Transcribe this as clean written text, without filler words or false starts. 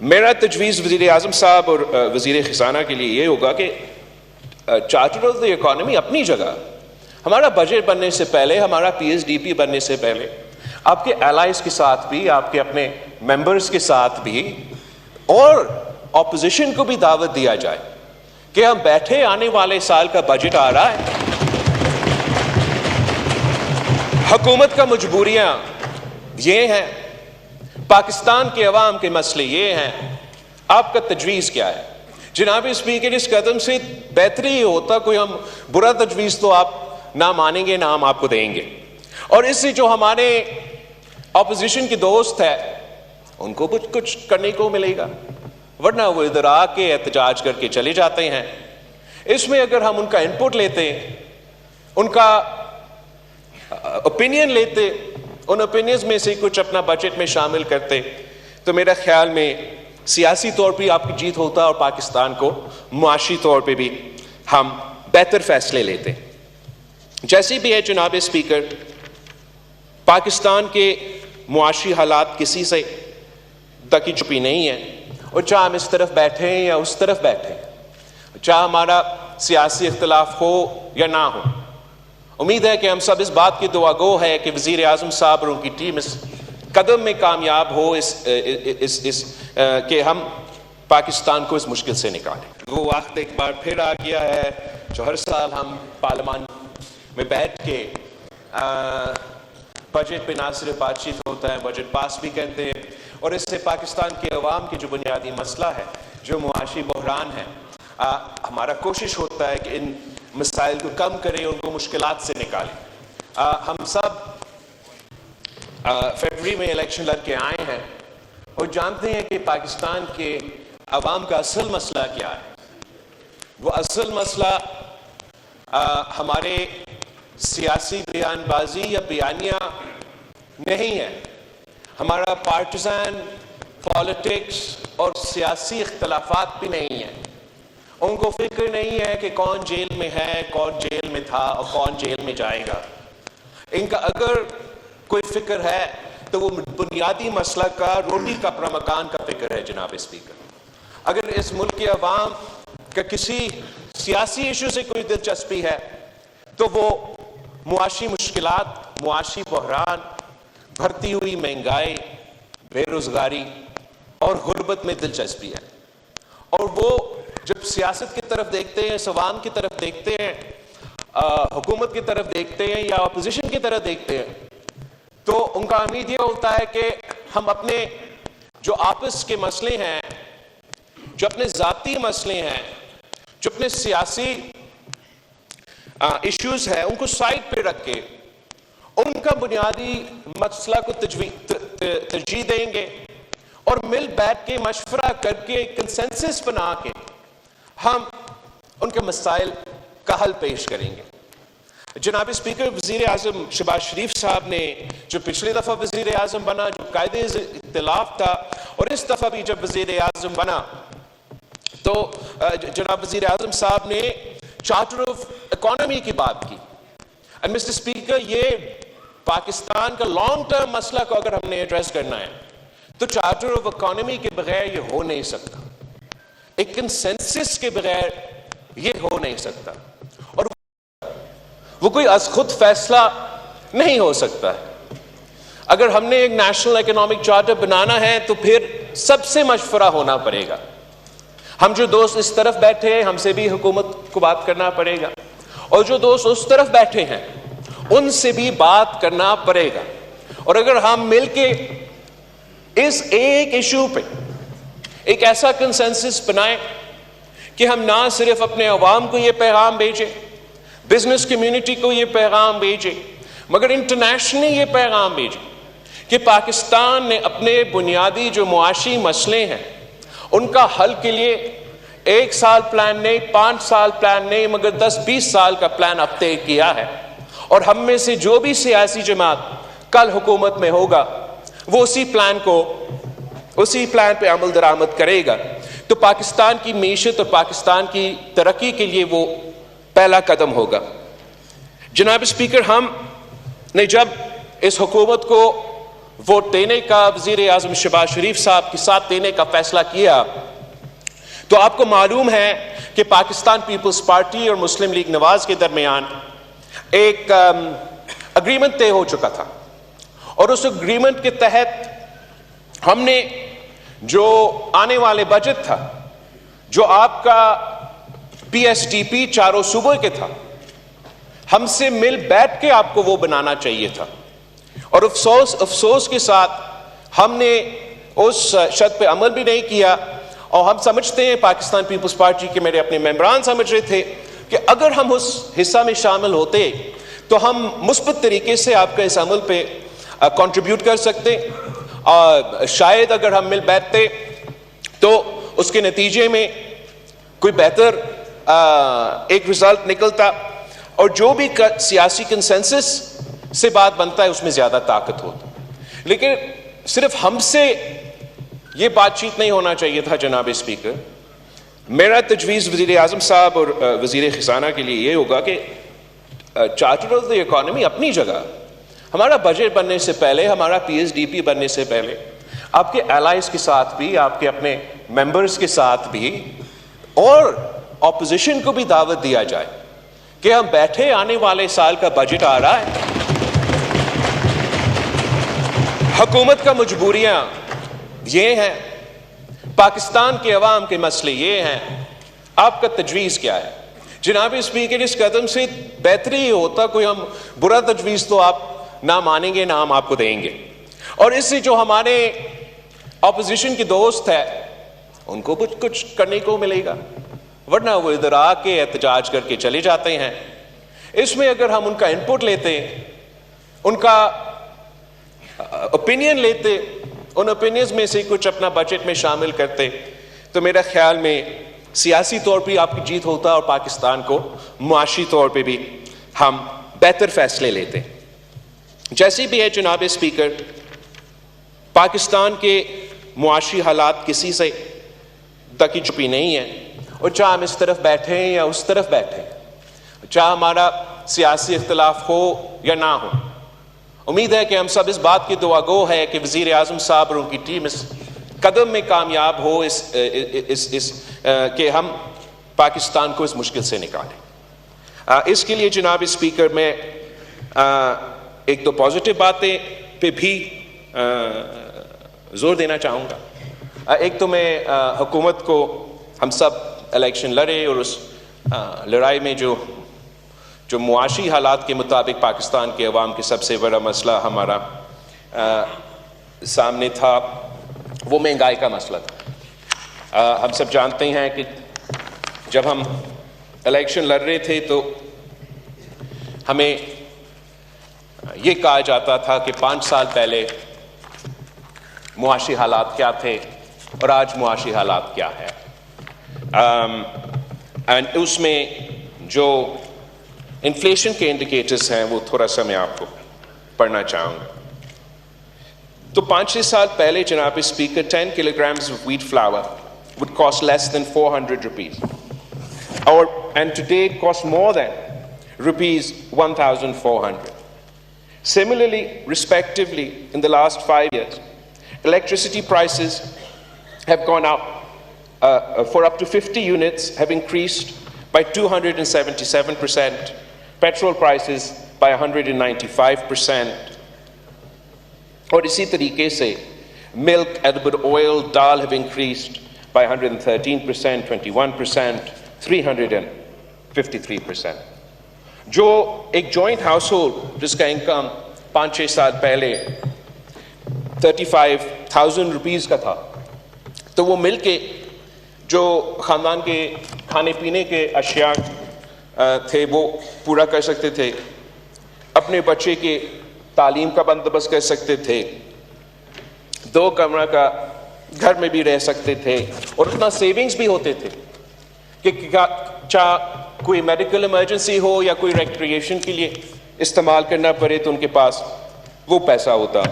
मेरा तजवीज़ वज़ीर आज़म साहब और वज़ीर ख़ज़ाना के लिए ये होगा कि चार्टर ऑफ द इकॉनमी अपनी जगह, हमारा बजट बनने से पहले, हमारा PSDP बनने से पहले आपके एलाइज के साथ भी, आपके अपने मेंबर्स के साथ भी और ऑपोजिशन को भी दावत दिया जाए कि हम बैठे, आने वाले साल का बजट आ रहा है, हुकूमत का मजबूरियां ये हैं, पाकिस्तान के अवाम के मसले ये हैं, आपका तजवीज़ क्या है? जनाब स्पीकर, इस कदम से बेहतरी ही होता, कोई हम बुरा तजवीज़ तो आप ना मानेंगे ना हम आपको देंगे, और इससे जो हमारे ऑपोजिशन के दोस्त है उनको कुछ करने को मिलेगा, वरना वो इधर आके एहतजाज करके चले जाते हैं। इसमें अगर हम उनका इनपुट लेते, उनका ओपिनियन लेते, उन ओपिनियंस में से कुछ अपना बजट में शामिल करते, तो मेरा ख्याल में सियासी तौर पर आपकी जीत होता और पाकिस्तान को मुआशी तौर पे भी हम बेहतर फैसले लेते। जैसे भी है जनाब स्पीकर, पाकिस्तान के मुआशी हालात किसी से तकी छुपी नहीं है, और चाहे हम इस तरफ बैठे हैं या उस तरफ बैठे हैं, चाहे हमारा सियासी इख्तिलाफ हो या ना हो, उम्मीद है कि हम सब इस बात की दुआगो है कि वज़ीर आज़म साहब और उनकी टीम इस कदम में कामयाब हो, कि हम पाकिस्तान को इस मुश्किल से निकालें। वो वक्त एक बार फिर आ गया है जो हर साल हम पार्लियामान में बैठ के बजट पे ना सिर्फ बातचीत होता है, बजट पास भी करते हैं, और इससे पाकिस्तान के अवाम की जो बुनियादी मसला है, जो मुआशी बहरान है, हमारा कोशिश होता है कि इन मसाइल को कम करें, उनको मुश्किलात से निकालें। हम सब फरवरी में इलेक्शन लड़ के आए हैं और जानते हैं कि पाकिस्तान के अवाम का असल मसला क्या है। वो असल मसला हमारे सियासी बयानबाजी या बयानिया नहीं है, हमारा पार्टिजान पॉलिटिक्स और सियासी इख्तलाफात भी नहीं है। उनको फिक्र नहीं है कि कौन जेल में है, कौन जेल में था और कौन जेल में जाएगा। इनका अगर कोई फिक्र है तो वो बुनियादी मसला का, रोटी कपड़ा मकान का फिक्र है जनाब स्पीकर। अगर इस मुल्क के अवाम का किसी सियासी इशू से कोई दिलचस्पी है तो वो मुआशी मुश्किलात, मुआशी बहरान, बढ़ती हुई महंगाई, बेरोजगारी और गुर्बत में दिलचस्पी है। और वो जब सियासत की तरफ देखते हैं, सवाम की तरफ देखते हैं, हुकूमत की तरफ देखते हैं या अपोजिशन की तरफ देखते हैं, तो उनका उम्मीद यह होता है कि हम अपने जो आपस के मसले हैं, जो अपने ज़ाती मसले हैं, जो अपने सियासी इश्यूज हैं, उनको साइड पे रख के उनका बुनियादी मसला को तरजीह देंगे और मिल बैठ के मशवरा करके कंसेंसस बना के हम उनके मसाइल का हल पेश करेंगे। जनाब स्पीकर, वज़ीर आज़म शहबाज शरीफ साहब ने जो पिछली दफ़ा वज़ीर आज़म बना, जो कायदे इख्तिलाफ था, और इस दफ़ा भी जब वज़ीर आज़म बना तो जनाब वज़ीर आज़म साहब ने चार्टर ऑफ इकॉनमी की बात की। एंड मिस्टर स्पीकर, ये पाकिस्तान का लॉन्ग टर्म मसला को अगर हमने एड्रेस करना है तो चार्टर ऑफ इकॉनमी के बगैर ये हो नहीं सकता, एक कंसेंसस के बगैर ये हो नहीं सकता, और वो कोई अज खुद फैसला नहीं हो सकता है। अगर हमने एक नेशनल इकोनॉमिक चार्टर बनाना है तो फिर सबसे मशवरा होना पड़ेगा। हम जो दोस्त इस तरफ बैठे हैं, हमसे भी हुकूमत को बात करना पड़ेगा, और जो दोस्त उस तरफ बैठे हैं उनसे भी बात करना पड़ेगा। और अगर हम मिलके इस एक इशू पे एक ऐसा कंसेंसस बनाएं कि हम ना सिर्फ अपने अवाम को ये पैगाम भेजें, बिजनेस कम्युनिटी को ये पैगाम भेजें, मगर इंटरनेशनली ये पैगाम भेजें कि पाकिस्तान ने अपने बुनियादी जो मुआशी मसले हैं उनका हल के लिए 1 साल प्लान नहीं, 5 साल प्लान नहीं, मगर 10-20 साल का प्लान अब तय किया है। और हम में से जो भी सियासी जमात कल हुकूमत में होगा वो उसी प्लान पे अमल दरामद करेगा। तो पाकिस्तान की मीशत और पाकिस्तान की तरक्की के लिए वो पहला कदम होगा। जनाब स्पीकर, हम ने जब इस हुकूमत को वोट देने का, वजीर आजम शहबाज शरीफ साहब के साथ देने का फैसला किया, तो आपको मालूम है कि पाकिस्तान पीपल्स पार्टी और मुस्लिम लीग नवाज के दरमियान एक अग्रीमेंट तय हो चुका था। और उस अग्रीमेंट के तहत हमने जो आने वाले बजट था, जो आपका PSDP चारों सूबों के था, हमसे मिल बैठ के आपको वो बनाना चाहिए था। और अफसोस के साथ हमने उस शर्त पे अमल भी नहीं किया। और हम समझते हैं, पाकिस्तान पीपल्स पार्टी के मेरे अपने मेंबरान समझ रहे थे कि अगर हम उस हिस्सा में शामिल होते तो हम मुस्बत तरीके से आपका इस अमल पे कंट्रीब्यूट कर सकते, और शायद अगर हम मिल बैठते तो उसके नतीजे में कोई बेहतर एक रिजल्ट निकलता, और जो भी सियासी कंसेंसस से बात बनता है उसमें ज्यादा ताकत होती। लेकिन सिर्फ हमसे ये बातचीत नहीं होना चाहिए था जनाब स्पीकर। मेरा तजवीज़ वज़ीर आज़म साहब और वज़ीर ख़ज़ाना के लिए ये होगा कि चार्टर ऑफ द इकॉनमी अपनी जगह, हमारा बजट बनने से पहले, हमारा PSDP बनने से पहले, आपके एलाइज के साथ भी, आपके अपने मेंबर्स के साथ भी, और ऑपोजिशन को भी दावत दिया जाए कि हम बैठे, आने वाले साल का बजट आ रहा है, हुकूमत का मजबूरियां ये हैं, पाकिस्तान के अवाम के मसले ये हैं, आपका तजवीज़ क्या है? जनाब स्पीकर, इस कदम से बेहतरी ही होता, कोई हम बुरा तजवीज़ तो आप ना मानेंगे ना हम आपको देंगे। और इससे जो हमारे ऑपोजिशन के दोस्त है उनको कुछ करने को मिलेगा, वरना वो इधर आके एहतजाज करके चले जाते हैं। इसमें अगर हम उनका इनपुट लेते, उनका ओपिनियन लेते, उन ओपिनियंस में से कुछ अपना बजट में शामिल करते, तो मेरा ख्याल में सियासी तौर पर आपकी जीत होता और पाकिस्तान को मुआशी तौर पे भी हम बेहतर फैसले लेते। जैसे भी है जनाब स्पीकर, पाकिस्तान के मुआशी हालात किसी से तक की छुपी नहीं है, और चाहे हम इस तरफ बैठे हैं या उस तरफ बैठे हैं, चाहे हमारा सियासी इख्तिलाफ हो या ना हो, उम्मीद है कि हम सब इस बात की दुआगो है कि वज़ीर आज़म साहब और उनकी टीम इस कदम में कामयाब हो, कि हम पाकिस्तान को इस मुश्किल से निकालें। इसके लिए जनाब स्पीकर मैं एक तो पॉजिटिव बातें पे भी जोर देना चाहूँगा। एक तो मैं हुकूमत को, हम सब इलेक्शन लड़े और उस लड़ाई में जो मुआशी हालात के मुताबिक पाकिस्तान के अवाम के सबसे बड़ा मसला हमारा सामने था, वो महंगाई का मसला था। हम सब जानते हैं कि जब हम इलेक्शन लड़ रहे थे तो हमें ये कहा जाता था कि 5 साल पहले मुआशी हालात क्या थे और आज मुआशी हालात क्या है। एंड उसमें जो इन्फ्लेशन के इंडिकेटर्स हैं वो थोड़ा सा मैं आपको पढ़ना चाहूँगा। तो 5-6 साल पहले जनाब speaker 10 kilograms of wheat flour would cost less than 400 rupees, and today it costs more than rupees 1,400. Similarly, respectively, in the last 5 years, electricity prices have gone up for up to 50 units have increased by 277%, petrol prices by 195%, और इसी तरीके से milk, edible oil, dal have increased by 113%, 21%, 353%. जो एक joint house hold जिसका income 5-6 साल पहले 35,000 rupees का था, तो वो मिलके जो खानदान के खाने पीने के अशिया थे वो पूरा कर सकते थे, अपने बच्चे के तालीम का बंदोबस्त कर सकते थे, 2 कमरा का घर में भी रह सकते थे, और उतना सेविंग्स भी होते थे कि चाहे कोई मेडिकल इमरजेंसी हो या कोई रिक्रिएशन के लिए इस्तेमाल करना पड़े तो उनके पास वो पैसा होता।